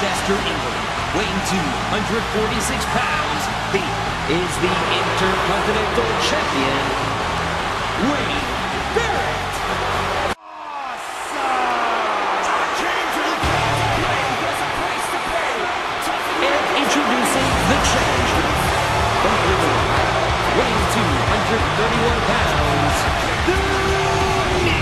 Manchester, England, weighing 246 pounds, he is the Intercontinental Champion, Wade Barrett. And introducing the challenger, from England, weighing 231 pounds, The Miz.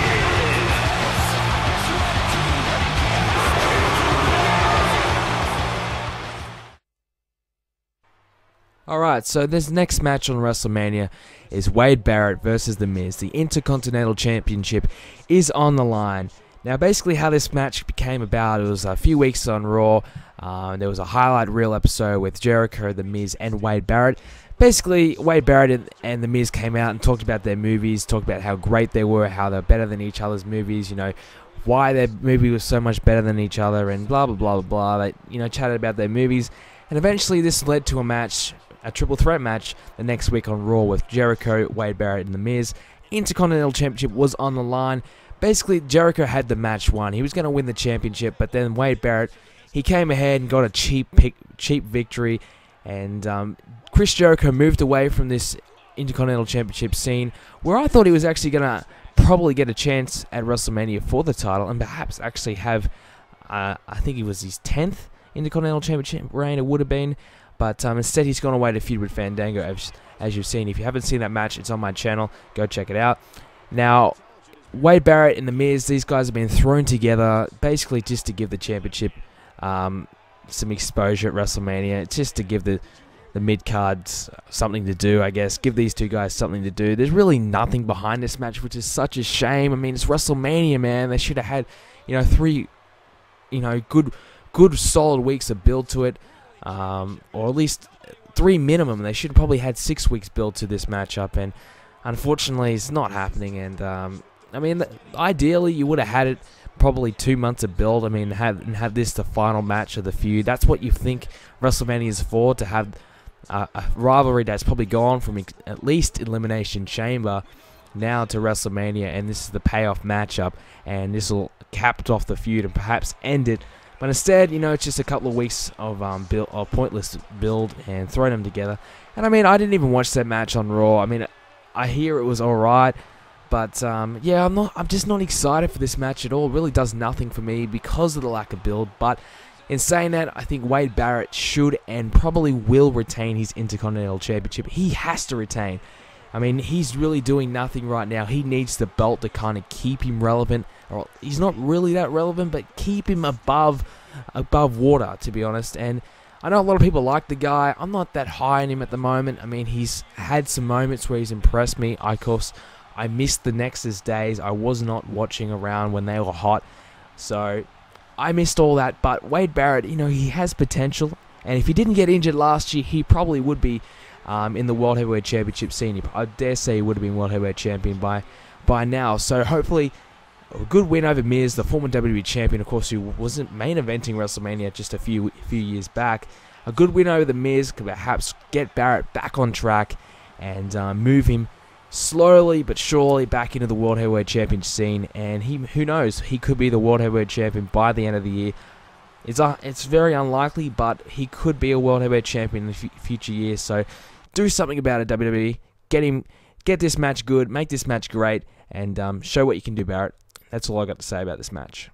Alright, so this next match on WrestleMania is Wade Barrett versus The Miz. The Intercontinental Championship is on the line. Now, basically how this match became about, it was a few weeks on Raw. There was a highlight reel episode with Jericho, The Miz, and Wade Barrett. Basically, Wade Barrett and The Miz came out and talked about their movies, talked about how great they were, how they're better than each other's movies, you know, why their movie was so much better than each other, and blah, blah, blah, blah, blah. They, you know, chatted about their movies. And eventually this led to a match, a triple threat match the next week on Raw with Jericho, Wade Barrett, and The Miz. Intercontinental Championship was on the line. Basically, Jericho had the match won. He was going to win the championship, but then Wade Barrett, he came ahead and got a cheap victory, and Chris Jericho moved away from this Intercontinental Championship scene, where I thought he was actually going to probably get a chance at WrestleMania for the title, and perhaps actually have, I think it was his 10th Intercontinental Championship reign, it would have been. But instead, he's gone away to feud with Fandango, as you've seen. If you haven't seen that match, it's on my channel. Go check it out. Now, Wade Barrett and The Miz, these guys have been thrown together basically just to give the championship some exposure at WrestleMania. It's just to give the mid-cards something to do, I guess. Give these two guys something to do. There's really nothing behind this match, which is such a shame. I mean, it's WrestleMania, man. They should have had, you know, 3, you know, good solid weeks of build to it. Or at least 3 minimum. They should have probably had 6 weeks build to this matchup, and unfortunately it's not happening. And I mean, ideally you would have had it probably 2 months of build. I mean, have this the final match of the feud. That's what you think WrestleMania is for, to have a rivalry that's probably gone from at least Elimination Chamber now to WrestleMania, and this is the payoff matchup, and this will cap off the feud and perhaps end it. But instead, you know, it's just a couple of weeks of pointless build and throwing them together. And I mean, I didn't even watch that match on Raw. I mean, I hear it was alright, but yeah, I'm just not excited for this match at all. It really does nothing for me because of the lack of build. But in saying that, I think Wade Barrett should and probably will retain his Intercontinental Championship. He has to retain. I mean, he's really doing nothing right now. He needs the belt to kind of keep him relevant. Or he's not really that relevant, but keep him above water, to be honest. And I know a lot of people like the guy. I'm not that high on him at the moment. I mean, he's had some moments where he's impressed me. Of course, I missed the Nexus days. I was not watching around when they were hot. So I missed all that. But Wade Barrett, you know, he has potential. And if he didn't get injured last year, he probably would be in the World Heavyweight Championship scene. I dare say he would have been World Heavyweight Champion by now. So hopefully a good win over Miz, the former WWE Champion, of course, who wasn't main eventing WrestleMania just a few years back. A good win over the Miz could perhaps get Barrett back on track and move him slowly but surely back into the World Heavyweight Champion scene. And who knows, he could be the World Heavyweight Champion by the end of the year. It's very unlikely, but he could be a World Heavyweight Champion in the future years. So do something about it, WWE. Get this match good, make this match great, and show what you can do, Barrett. That's all I got to say about this match.